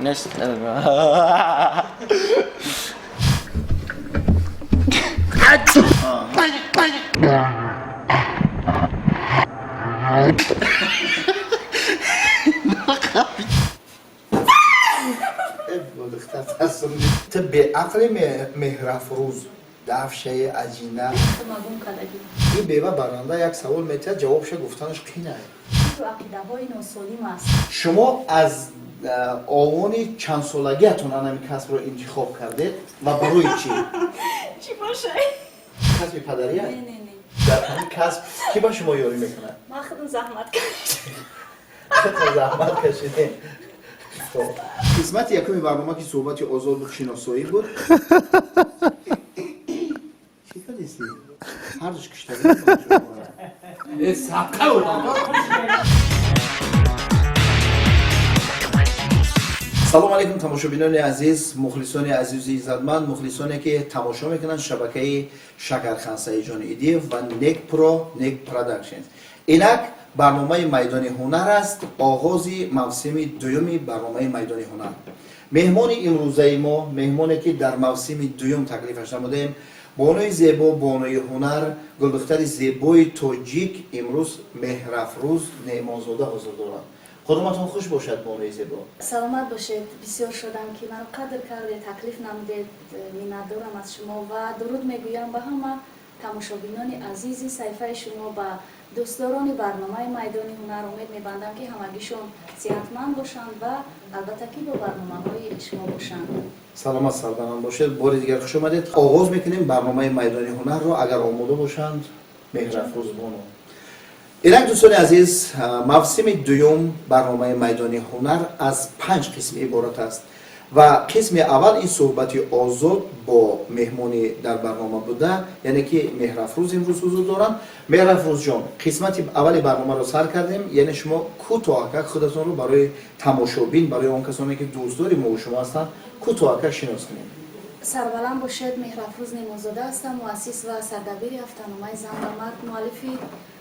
Neyse. به عقل مهرافروز دافشه عجینه این بیوه برنده یک سوال میتونه جوابش گفتنش قینه تو عقیده‌های ناسالم است. شما از آوان چند سالگیتون انمی کسب رو انتخاب کردید و برای چی؟ چی باشه؟ کسب پدریه؟ نه. در همین کسب کی با شما یاری میکنه؟ من خودم زحمت کشیدم. خودتون زحمت کشیدین. خب قسمت یکمی برنامه که صحبت آزاد و شناسایی بود. چی کردیستی؟ هر دوش کشتگی بود. سبقه بود. سلام علیکم تماشابینان عزیز، مخلصان عزیز عزتمند، مخلصانی که تماشا میکنن شبکه شکرخانسای جان ایدی و نیک پرو نیک پروداکشنز. اینک برنامه میدان هنر است، آغاز موسم دوم برنامه میدان هنر. مهمان امروزه ما، مهمانی که در موسم دوم تکلیفش نمودیم، بانوی زیبا، بانوی هنر، گلدختر زیبای تاجیک امروز مهرافروز نیمانزاده حضور دارند. خودمتون خوش باشد بانوی زیبا. سلامت باشید. بسیار شدم که منو قدر کرده، تکلیف نمودید. می‌ندارم از شما و درود میگویم به همه تماشابینان عزیزی صفحه شما و دوستداران برنامه میدان هنر. امید می‌بندم که همگیشون صحتمند باشند و البته که با برنامه‌های شما باشند. سلامت سلامت باشید. بار دیگر خوش آمدید. آغاز میکنیم برنامه میدان هنر رو. اگر آماده باشند مهرافروز بانو. اینک دوستان عزیز، موسم دوم برنامه میدان هنر از 5 قسم عبارت است و قسم اول این صحبت آزاد با مهمانی در برنامه بوده، یعنی که مهرافروز امروز حضور دارند. مهرافروز جان، قسمت اول برنامه رو سر کردیم، یعنی شما کوتاه خودتون رو برای تماشابین، برای اون کسانی که دوستدار ما و شما هستند کوتاه شناس کنید. سربلند باشید. مهرافروز نیمانزاده هستم، مؤسس و سردبیر هفته‌نامه زن و مرد، مؤلف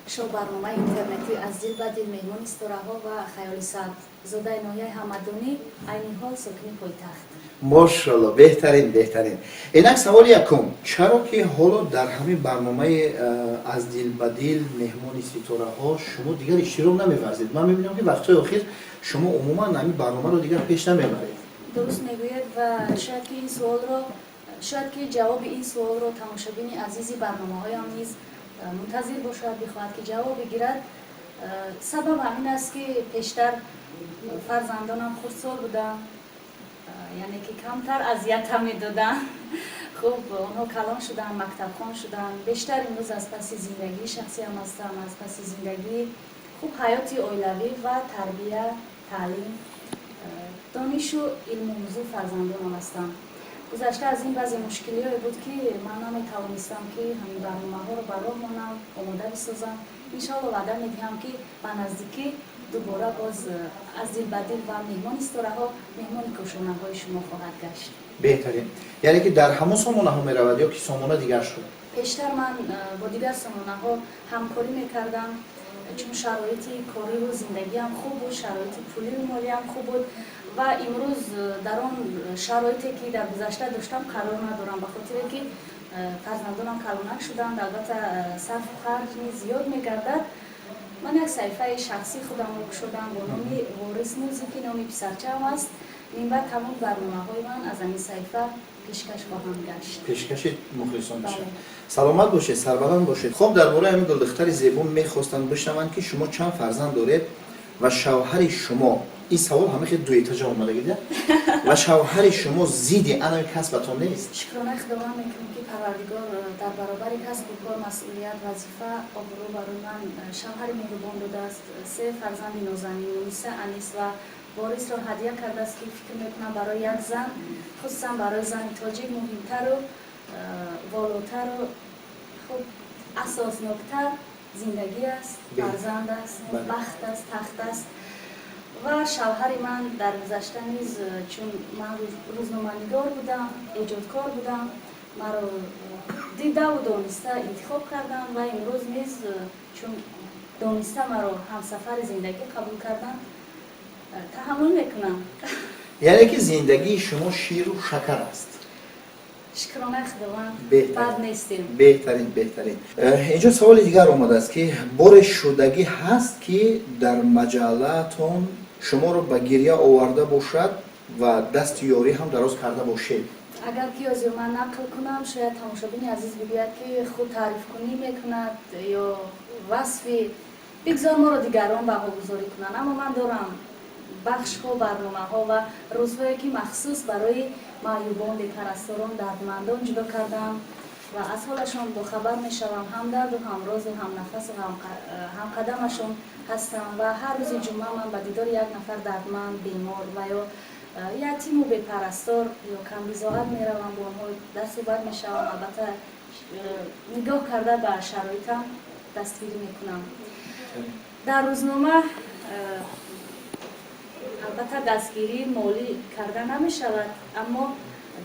شو برنامه اینترنتی از دل به دل، مهمان استراها و خیال سعد، زاده ناحیه همدانی، عین حال ساکن پایتخت. ماشاءالله، بهترین. اینک سوال یکم، چرا که حالا در همین برنامه از دل به دل مهمان ستاره ها شما دیگر اشتراک نمی‌ورزید؟ من می‌بینم که وقت‌های اخیر شما عموما همین برنامه رو دیگر پیش نمیبرید. درست میگوید و شاید که جواب این سوال رو تماشابین عزیزی برنامه‌هایم نیز منتظر باشد، بخواهد که جواب بگیرد. سبب همین است که پیشتر فرزندانم خردسال بودن، یعنی که کمتر اذیت می‌دادن. خب اونها کلان شدن، مکتب خوان شدن. بیشتر امروز از پس زندگی شخصی هم هستم، از پس زندگی خوب حیاتی اولیوی و تربیت، تعلیم، دانش و علم و موضوع فرزندانم هستم. گذشته از این بعضی مشکلی‌هایی بود که من نمی‌توانستم که همین برنامه‌ها رو برای مانم آماده بسازم. انشاءالله وعده می‌دهم که به نزدیکی دوباره باز از دل به دل و مهمان استراها مهمان کوشانه‌های شما خواهد گشت. بهترین، یعنی که در همون سامانه ها می‌رود یا که سامانه دیگر شد؟ پیشتر من با دیگر سامانه‌ها همکاری می‌کردم، چون شرایط کاری و زندگی هم خوب بود، شرایط پولی و مالی هم خوب بود و امروز در آن شرایطی که در گذشته داشتم قرار ندارم، به خاطر که فرزندانم کلانک شدند. البته صرف و خرج زیاد می‌گردد. من یک صفحه شخصی خودم رو گشودم با نام وارث موزیک، نام پسرچه هم است. این بعد تمام برنامه‌های من از این صفحه پیشکش خواهم گشت. پیشکش مخلصان بشه. بله. سلامت باشید، سربلند باشید. خب درباره همین گلدختر زیبا میخواستم بشنوم که شما چند فرزند دارید و شوهر شما، این سوال همه خیلی دو ایتاجه اومده گیده و شوهر شما زیدی انوی کسبتون نیست؟ شکرانه خداوند میکنم که پروردگار در برابر کسب و کار، مسئولیت، وظیفه، آبرو برای من شوهر مهربان داده است. 3 فرزند نازنین مونیسه، انیس و وارث را هدیه کرده است که فکر میکنم برای یک زن، خصوصا برای زن تاجیک، مهمتر و والاتر و خب اساسناکتر زندگی است، فرزند است، بخت است، تخت است. و شوهر من در گذشته نیز، چون من روزنامه‌نگار بودم، ایجادکار بودم، مرا دیده و دانسته انتخاب کردم و امروز نیز چون دانسته مرا همسفر زندگی قبول کردم، تحمل میکنم. یعنی که زندگی شما شیر و شکر است. شکرانه خداوند بهترین. بد نیستیم. بهترین. اینجا سوال دیگر اومده است که بار شدگی هست که در مجلاتون شما رو به گریه آورده باشد و دست یاری هم دراز کرده باشید. اگر که از من نقل کنم شاید تماشابین عزیز بگوید که خود تعریف کنی میکند یا وصفی بگذار ما رو دیگران بها گذاری کنند، اما من دارم بخش ها، برنامه ها و روزهایی که مخصوص برای معیوبان، پرستاران، دردمندان جدا کردم و از حالشان با خبر می شوم. هم درد و هم راز و هم نفس و هم قدمشون هستم و هر روز جمعه من به دیدار یک نفر دردمند، بیمار و یا یتیم و به پرستار یا کم بضاعت می روم، با آنها دست و بر می شوم. البته نگاه کرده به شرایطم دستگیری می کنم. در روزنامه البته دستگیری مالی کرده نمی شود، اما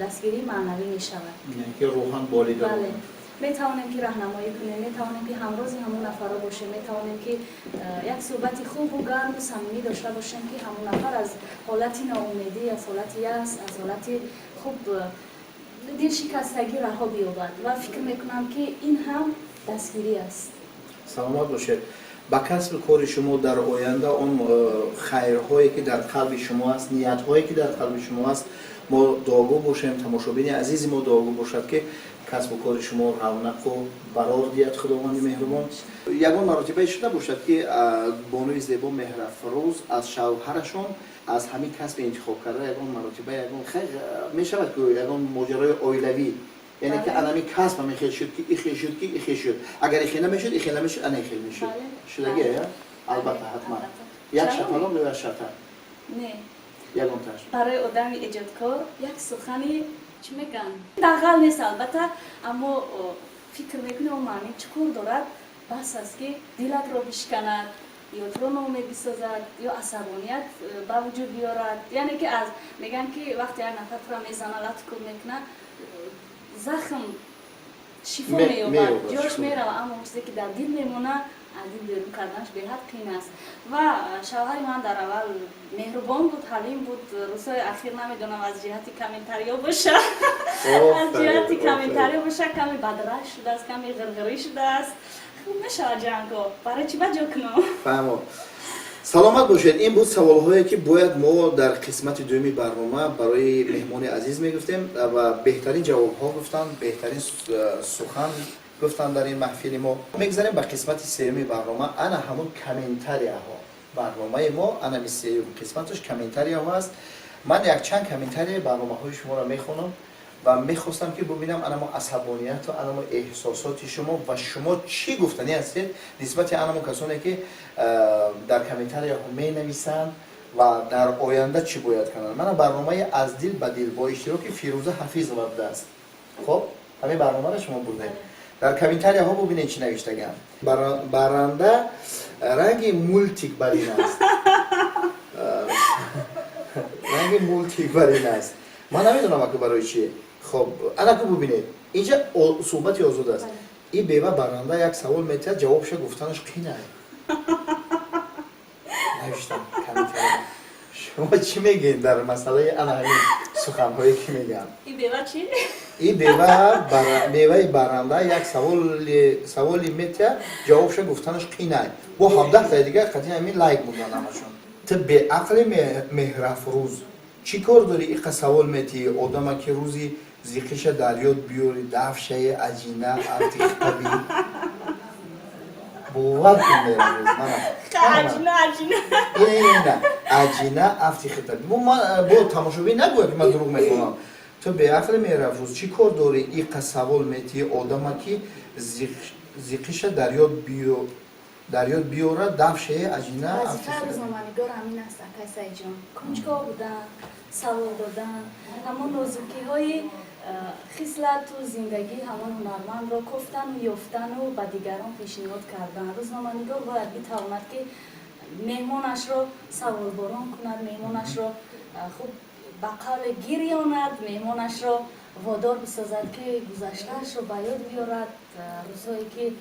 دستگیری معنوی می شود. یعنی که روحان بالیده. بله. می توانیم که راهنمایی کنیم، می توانیم که همراز همون نفر باشیم، می توانیم که یک صحبت خوب و گرم و صمیمی داشته باشیم که همون نفر از حالت ناامیدی، از حالت یأس، از حالت خوب دل شکستگی رها بیابد و فکر می کنم که این هم دستگیری است. سلامت باشید. با کسب کار شما در آینده اون خیرهایی که در قلب شما است، نیت‌هایی که در قلب شما است، ما دعاگو باشیم، تماشابین عزیز ما دعاگو باشد که کسب و کار شما رونق و برار دیت خداوند مهربان. یگان مراتبه شده باشد که بانوی زیبا مهرافروز از شوهرشون از همین کسب انتخاب کرده. یگان مراتبه یگان خیلی می شود که یگان ماجرای عائلوی، یعنی که الان کسب هم خیلی شد که این خیلی شد که این خیلی شد، اگر این خیلی نمیشد این خیلی نمیشد، این خیلی میشد. شدگیه البته حتما یک شطرنج یا شطرنج نه یگان تاش برای آدم ایجادکار یک سخنی چی میگن دغل نیست البته، اما فکر میکنه اون معنی چکور دارد، بس است که دلت رو بشکند یا تو رو ناامید بسازد یا عصبانیت به وجود بیارد. یعنی که از میگن که وقتی یک نفر تو رو میزنه لطکو میکنه زخم شفا مییابد، جاش میره، اما چیزی که در دل میمونه از این بیرون کردنش به حد قیم است. و شوهر من در اول مهربان بود، حلیم بود. روزهای اخیر نمیدونم از جهت کامنتاریا باشه از جهت کامنتاریا باشه کمی بدرش شده است، کمی غرغری شده است. خوب میشه جنگا، برای چی بجا کنم؟ فهمم. سلامت باشید. این بود سوال‌هایی که باید ما در قسمت دومی برنامه برای مهمان عزیز میگفتیم و بهترین جواب‌ها گفتن، بهترین سخن گفتن در این محفل ما. میگذاریم به قسمت سومی برنامه. انا همون کامنتاریا ها برنامه ما، انا میسیوم قسمتش کامنتاریا ها است. من یک چند کامنتاری برنامه‌های شما را میخونم و میخواستم که ببینم انما عصبانیت و انما احساسات شما و شما چی گفتنی هستید نسبت انما کسانی که در کامنتاری ها می نویسند و در آینده چی باید کنند. من برنامه از دل به دل با اشتراک فیروزه حفیظ وابده است. خب همین برنامه را شما بردید. در کامنتاری ها ببینید چی نوشتگم. برنده رنگ مولتیک برین است. رنگ مولتیک برین است. من نمیدونم که برای چیه. خب انا کو ببینید اینجا صحبت آزاد است. این بیوه برنده یک سوال میتونه جوابش گفتنش قینه. نوشتم کامنتاری. شما چی میگین در مسئله انا همین سخن‌هایی که میگم؟ این بیوه چی؟ این بیوه برنده یک سوالی میتونه جوابش گفتنش قینه. با 17 تا دیگه قطعا همین لایک بودن همشون. تو به عقل مهرافروز چی کار داری این سوال میتی آدم که روزی زیقش دریاد بیاری دفشه عجینه ارتیخ طبی باور کن مهرافروز عجینه نه عجینه ارتیخ طبی با تماشاوی نگوید که من دروغ میکنم. تو به عقل مهرافروز چی کار داری این سوال میتی آدم که زیقش دریاد بیاره دفشه عجینه وظیفه روزنامه‌نگار همین است اکای جان، کنجکاو بودن، سوال دادن، همون نازکی های خصلت و زندگی همون هنرمند را گفتن و یافتن و به دیگران پیشنهاد کردن. روزنامه‌نگار باید بتواند که مهمانش را سوال باران کند، مهمانش را خوب به قول گریاند، مهمانش را وادار بسازد که گذشته‌اش را به یاد بیارد، روزهایی که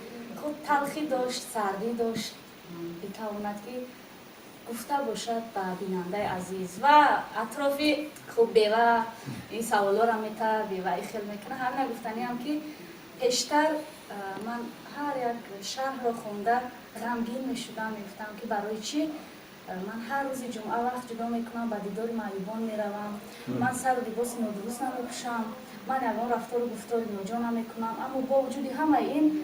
خود تلخی داشت، سردی داشت، بتواند که گفته باشد به بیننده عزیز و اطرافی خوب بیوه این سوالا را میته بیوه خیلی میکنه. همین گفتنی هم که پیشتر من هر یک شهر را خونده غمگین میشدم، میگفتم که برای چی من هر روز جمعه وقت جدا میکنم به دیدار معیوبان میروم، من سر لباس نادرست نمیپوشم، من یگان رفتار و گفتار ناجا نمیکنم، اما با وجود همه این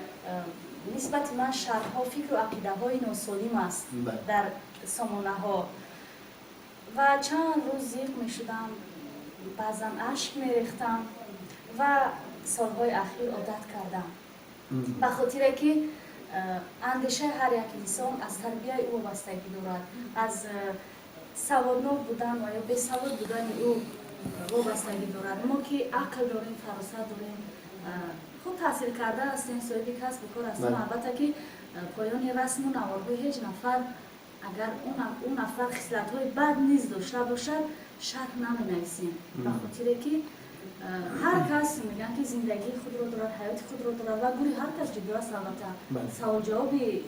نسبت من شرح‌ها فکر و عقیده های ناسالم است در سامانه ها و چند روز زیق میشدم، بعضا اشک میریختم و سالهای اخیر عادت کردم به خاطر که اندیشه هر یک انسان از تربیه او وابستگی دارد، از سوادناک بودن و یا بی‌سواد بودن او وابستگی دارد. ما که عقل داریم، فراست داریم، خوب تحصیل کرده هستیم، صاحب کسب و کار هستیم، البته که پایان رسم و نوارهای هیچ نفر اگر اون نفر خصلت‌های بد نیز داشته باشد شرح نمی‌نویسیم، به خاطر که هر کس میگن که زندگی خود رو دارد، حیات خود رو دارد و گوری هر کس جدا است. البته سوال جوابی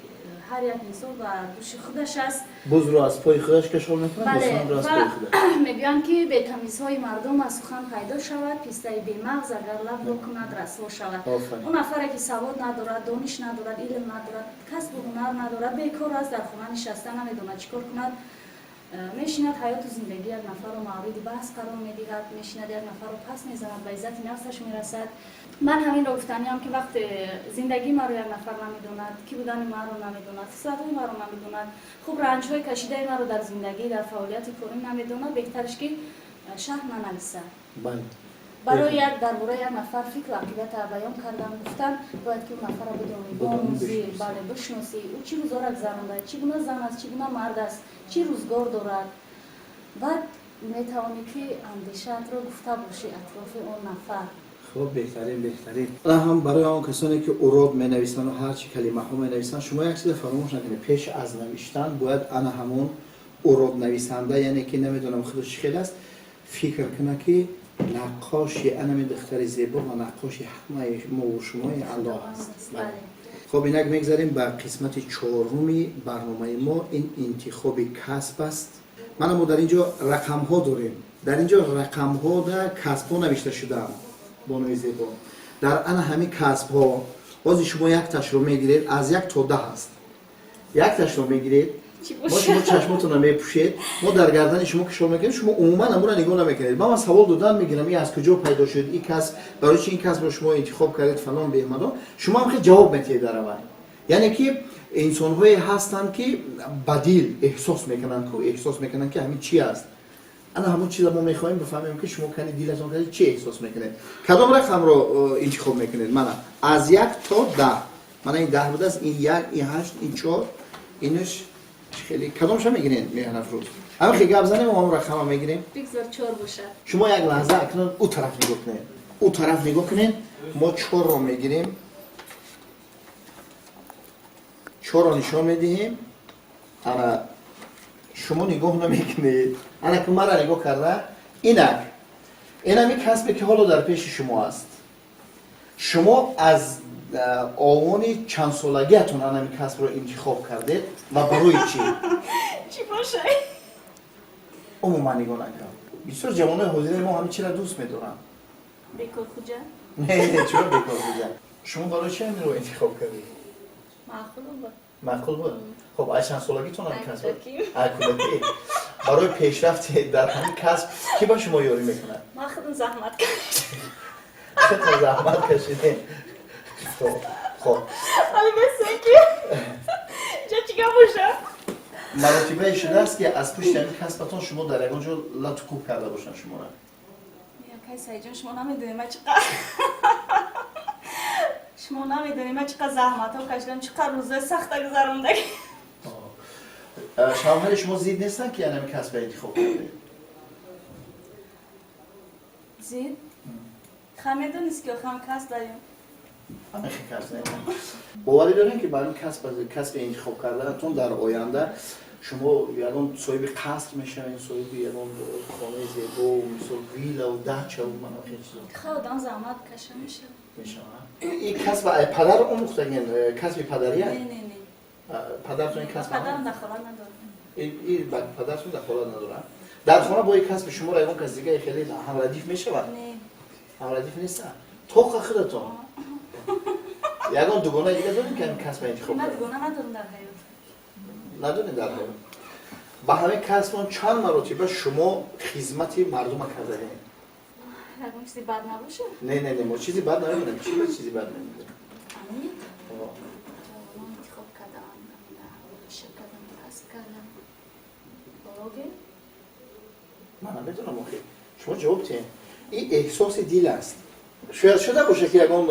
هر یک انسان و دوش خودش است. بز رو از پای خودش کشول میکنه، بزرگ رو از پای خودش. میگن که به تمیزهای مردم از سخن پیدا شود، پیسته بی مغز اگر لب بکند رسوا شود. اون نفری که سواد ندارد، دانش ندارد، علم ندارد، کسب و هنر ندارد، بیکار است، در خانه نشسته نمیدونه چیکار کند، میشیند حیات و زندگی یک نفر رو مورد بحث قرار میدهد، میشیند یک نفر رو پس میزند، به عزت نفسش میرسد. من همین رو گفتنیم که وقت زندگی ما رو یک نفر نمیدوند، کی بودن ما رو نمیدوند، خصلت‌های ما رو نمیدوند، خوب رنج‌های کشیده ما رو در زندگی در فعالیت کاری نمیدوند، بهترش که شرح ننویسد. بله. برای درباره یک نفر فکر و عقیده بیان کردم، گفتم باید که اون نفر رو بدونی، باموزی، بله بشناسی، او چی روزگار گذرانده، چگونه زن است، چگونه مرد است، چی روزگار دارد، بعد میتوانی که اندیشه‌ات رو گفته باشی اطراف اون نفر. خب بهترین. هم برای اون کسانی که اوراد می نویسن و هر چی کلمه ها می نویسن، شما یک چیز فراموش نکنید، پیش از نوشتن باید انا همون اوراد نویسنده، یعنی که نمیدونم خودش خیلی است، فکر کنه که نقاشی انم دختر زیبا و نقاشی همه ما و شما الله است. خب اینک میگذاریم به قسمت چهارمی برنامه ما، این انتخاب کسب است. ما در اینجا رقم ها داریم، در اینجا رقم ها در کسب ها نوشته شده بانوی زیبا. در ان همین کسب ها بازی شما یک تاش رو میگیرید، از 1 تا 10 هست، یک تاش رو میگیرید، ما شما چشماتون رو میپوشید، ما در گردن شما که شما میکنید، شما عموما امون رو نگاه نمیکنید. من سوال دادن میگیرم این از کجا پیدا شد، این کسب برای چی این کسب رو شما انتخاب کردید فلان بهمانا، شما هم خیلی جواب میدید در اول. یعنی که انسان های هستن که بدیل احساس میکنن که همین چی است. انا همون چیزا ما میخوایم بفهمیم که شما کنید دیلتون کنید چی احساس میکنید، کدام رقم رو انتخاب میکنید. من از 1 تا 10، من این 10 بوده است، این 1، این 8، این 4، اینش خیلی کدامش میگیرین میهن افروز؟ همه خیلی گپ زنیم و هم رقم هم میگیریم. بگذار 4 باشه. شما یک لحظه اکنون او طرف نگاه کنین، ما 4 رو میگیریم، 4 رو نشان میدهیم. انا شما نگاه نمیکنید، انا که من را نگاه کرده، اینمی کسبی که حالا در پیش شما است. شما از آوان چند سالگیتون اینمی کسب رو انتخاب کردید و برای چی؟ چی باشه؟ عموما نگاه نکنم. بسیار جوانای حاضر ما همین چی را دوست میدارن. بیکار خوجه؟ نه چرا بیکار خوجه؟ شما برای چی همین رو انتخاب کردید؟ معقول بود. خب از چند سالگیتون هم کسب اکولکی برای پیشرفت در همین کسب کی با شما یاری میکنه؟ ما خودم زحمت کشیدم. خودم زحمت کشیدین. خب ولی مثل که چیکار باشه؟ مراتبه شده است که از پشت همین کسبتون شما در یکان جا لطکوب کرده باشن شما را. میگم که سعی جان شما نمیدونیم من چقدر شما نمیدونیم من چقدر زحمت ها کشیدم، چقدر روزای سخت گذروندم. شوهر شما زید نیستن که همین کسب انتخاب کرده؟ زید؟ خمیده نیست که خم کسب داریم. همه خیلی کسب داریم. باوری دارین که برای کسب انتخاب کردنتون در آینده شما یکم صاحب قصر میشوین، صاحب یکم خانه زیبا و مثل ویلا و دهچه و مناطق چیزا. خودم زحمت کشم میشه. این کسب پدر آموختین، کسب پدریه؟ نه. پدرتون این کسب پدرم دخالت نداره. این پدرتون دخالت ندارن در خانه با یک کس به شما رایگان کس دیگه خیلی هم ردیف میشه و نه هم ردیف نیستن تو خودتون یگان دوگانه دیگه داریم که این کسب انتخاب من کنیم دیگونه ندارم در حیات. نداریم در حیات با همه کسب چند مرتبه شما خدمت مردم کرده ایم یکم چیزی بد نباشه. نه ما چیزی بد نمیدونم چیزی بد نمیدونم امید من انتخاب کردم شکر کردم پس کردم بلاگه من نمیدونم آخه شما جواب تین این احساس دیل است شاید شده باشه که یکم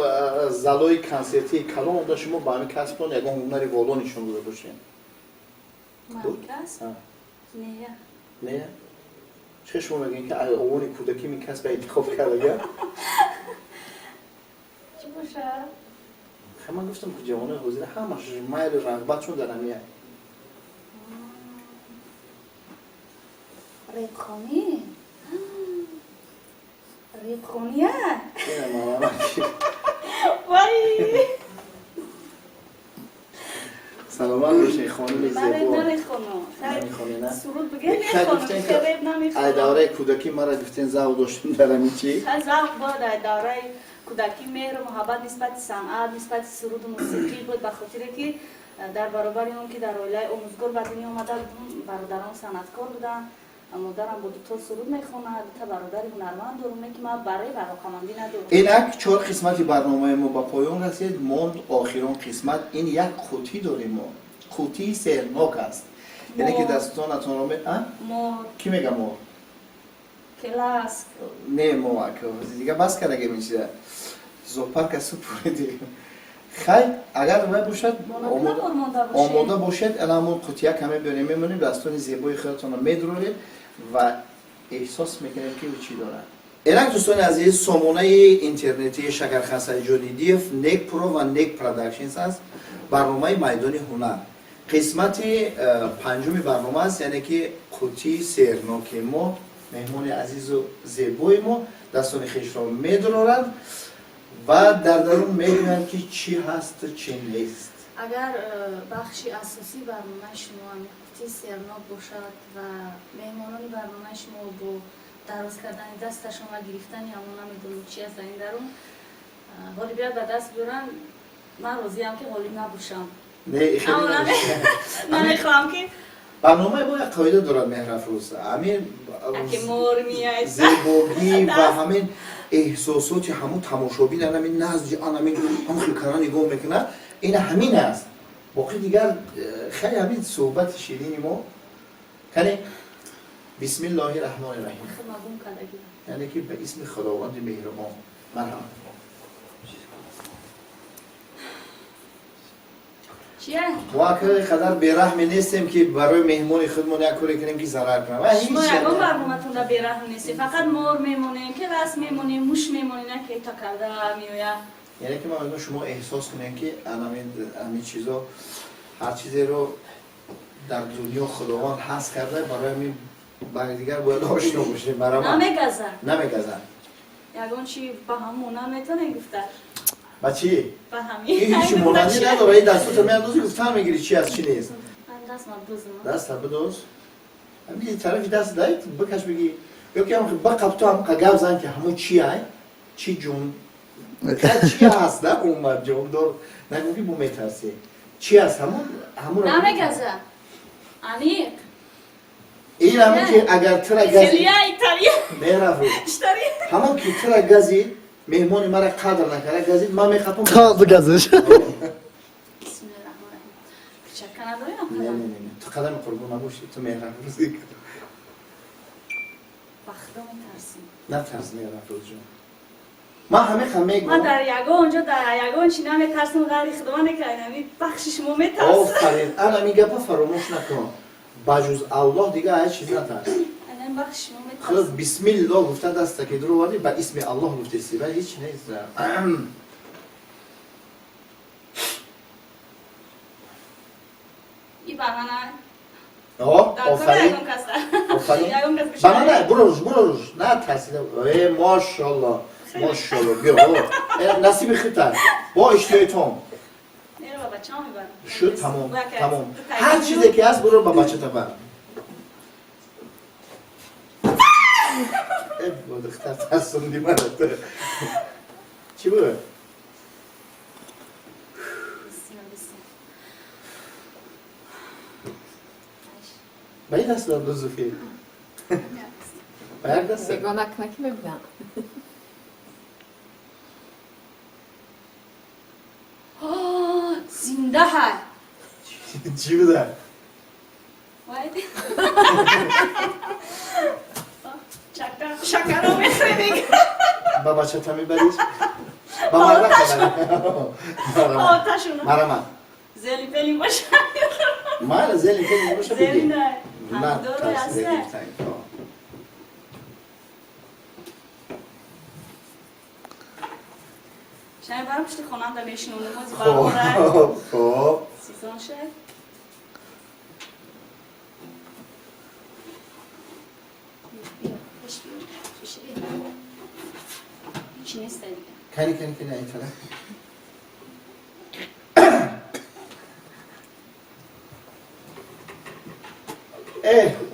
زلای کنسرتی کلام اونده شما با همین کسب کن یکم هنری والا نشون داده باشین من کس نه نه چه شما بگین که اوانی کودکی می کسب انتخاب کرده گه چی باشه؟ خیلی من گفتم که جوانه حضیر همش مایل رغبتشون در همیه ریبخانی ریبخانیه اینه ماما وای سلامت باشین خانم من زیبا نمیخونم نمیخونی نه؟ سرود بگه نمیخونم خیلی نمیخونم دوره کودکی مرا گفتین زاو داشتن در همی چی؟ زوق بود دوره کودکی مهر و محبت نسبت صنعت نسبت سرود و موسیقی بود بخاطر که در برابر اون که در عائله آموزگار به دنیا آمده برادران صنعتکار بودن مادرم با دو تا سرود میخونه تا برادر هنرمند دارم که من برای علاقه‌مندی ندارم اینک 4 قسمت برنامه ما با پایان رسید موند آخرین قسمت این یک قوطی داریم ما قوطی سرناک است یعنی که دستانتون رو مور کی میگه مور؟ کلاس نه مو دیگه بس کرده میشه زوپر کسو پوریدی خیلی اگر ما باشد آماده باشد الان قوطیه کمی بیاریم میمونیم دستان زیبای خودتون رو میدرونید و احساس میکنیم که چی داره اینک دوستان عزیز سامانه اینترنتی شکرخنسای جدیدیف نیک پرو و نیک پروداکشنز است برنامه میدان هنر قسمت پنجم برنامه است یعنی که قوطی سرناک ما مهمان عزیز و زیبای ما دستان خیش را میدرارند و در درون میدونن که چی هست و چی نیست اگر بخشی اساسی برنامه شما قوطی سرناک باشد و مهمانان برنامه شما با دراز کردن دست شما گرفتن یا ما نمیدونم چی است در این درون حالی بیاد به دست بیارن من راضی هم که حالی نباشم نه خیلی نمیخوام که برنامه با یک قاعده دارد مهرافروز همین زیبایی و همین احساسات همون تماشابین همین نزد همین خیلی نگاه میکنه این همین است باقی دیگر خیلی همین صحبت شیرینی ما کنی بسم الله الرحمن الرحیم یعنی که به اسم خداوند مهربان مرحبا چیه؟ ما که قدر بیرحم نیستیم که برای مهمون خودمون یک کاری کنیم که ضرر کنیم شما یکم برنامه‌تون را بیرحم نیستی فقط مور میمونیم که راست میمونیم موش میمونیم نه که تا کرده میویا یعنی که ما شما احساس کنیم که همین چیزا هر چیزی رو در دنیا خداوند هست کرده برای همین برای دیگر باید آشنا باشیم برای نمیگذن یکم چی با همون نمیتونه گفته با چی؟ با همین این هیچی مولانی نداره این دستو تو میاندازی گفتن میگیری چی از چی نیست من دست من دست هم بدوز همین طرفی دست دایید بکش بگی یا که هم بقب تو هم قگاو زن که همون چی های چی جون چی هست نه اومد جون دار نگو که بو میترسی چی هست همون نمیگذه انیق این همون که اگر ترا گزی ایتالیا میرفت همون که ترا گزی مهمونی مرا قدر نکرده گزید من میخوام تازه گزش بسم الله الرحمن الرحیم چکه نداری نه تو قدم قربون نباشی تو مهرم روزی کن بختمون ترسیم نه ترس مهرم روز جون ما همه میگم ما در یگا اونجا در یگا چی نمیترسیم غیر خدمت نکردیم بخش شما میترسیم آفرین انا میگم فراموش نکن بجز الله دیگه هیچ چیز نترس الان بخش شما خلاص میترسیم بسم الله گفته دست که درو وردی با اسم الله گفتی ولی هیچ نیست این بانانا آفرین بانانا برو روش نه ترسیده ماشاءالله ماشاءالله بیا نصیب خیتر با اشتیایتون نیرو با بچه ها میبرم شد تمام هر چیزی که هست برو با بچه تا بر با دختر ترسوندی من تو. چی بود؟ بسیار بسیار. با این دست دار زوفی. با یک دست. بگانک نکی ببینم. زنده های. چی بوده؟ واید. شکر رو میخوری. با بچه تا میبریش؟ با مرمک ببری. آتشون. مرمک. زلی پلی باشه. من زلی که باشه زلی بگی. نه. نه هم دور ترس هسته. بگیر تنگ. شاید برام پشت خونم در میشنونم از برام خب سیزان شد. هیچی نیست دیگه. کنی این طرف.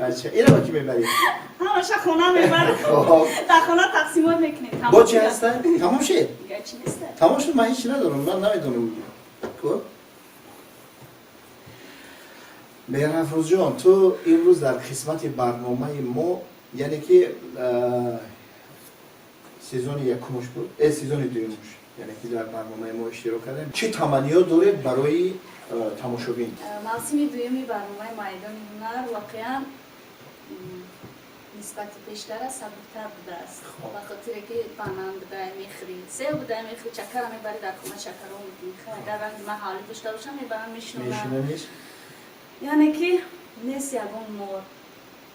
بچه اینو با کی میبری؟ همشه خونه میبرم. در خونه تقسیمات میکنیم. با چی هستن؟ تمام شد؟ دیگه چی نیست؟ تمام شد من هیچی ندارم من نمیدونم. خب مهرافروز جان تو امروز در قسمت برنامه ما یعنی که سیزن یکمش بود سیزن دومش یعنی که در برنامه ما اشتراک کردیم چه تمنیات داره برای تماشاگین؟ موسم دومی برنامه میدان هنر واقعا نسبت پیشتر است سبکتر بوده است به خاطر که بانان بوده میخری سه بوده میخری چکر هم میبری در خونه چکر هم میخری اگر من حالی داشته باشم میبرم میشنونم یعنی که نیست یکون مور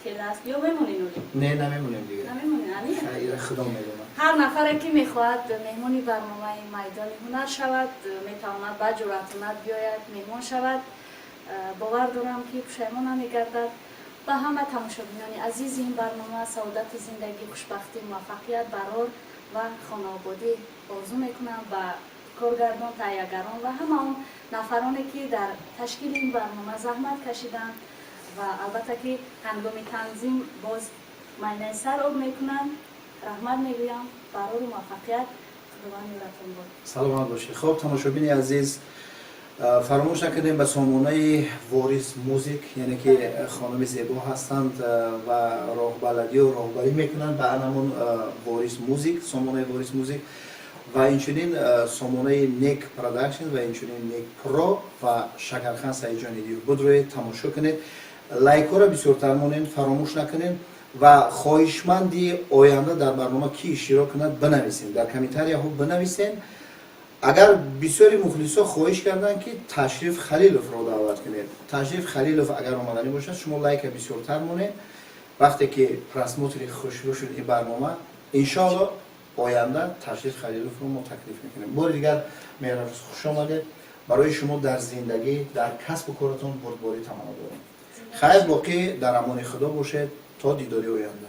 که دست یا بمونین نه نمیمونیم دیگه نمیمونین خیر خدا میدونم هر نفر که میخواهد مهمونی برنامه میدان هنر شود میتواند با جرأت بیاید مهمان شود باور دارم که پشیمان نمیگردد و همه تماشاگران عزیز این برنامه سعادت زندگی خوشبختی موفقیت برار و خانوادگی آرزو میکنم و کارگردان تهیه‌گران و همه اون نفرانی که در تشکیل این برنامه زحمت کشیدن و البته که هنگام تنظیم باز معنی سر آب میکنن رحمت میگویم برای موفقیت خداوند یارتون باد سلامت باشید خب تماشاگران عزیز فراموش نکنیم به سامانه واریس موزیک یعنی که خانم زیبا هستند و راهبردی و راهبری میکنند به همون واریس موزیک سامانه واریس موزیک و اینچنین سامانه نیک پروداکشن و اینچنین نیک پرو و شکرخان سعیدجانی دیو بدروید تماشا کنید لایک ها را بسیار مونین فراموش نکنین و خواهشمندی آینده در برنامه کی اشتراک کند بنویسین در کامنتاریا ها بنویسین اگر بسیاری مخلصا خواهش کردن که تشریف خلیلوف را دعوت کنید تشریف خلیلوف اگر آمدنی باشد شما لایک بسیارتر مونین وقتی که پرسموتری خوشرو شد این برنامه انشاءالله آینده تشریف خلیلوف رو ما تکلیف میکنیم بار دیگر مهرافروز خوش آمدید برای شما در زندگی در کسب و کارتون بردباری تمام دارم خیر باقی در امان خدا باشید تا دیداری آینده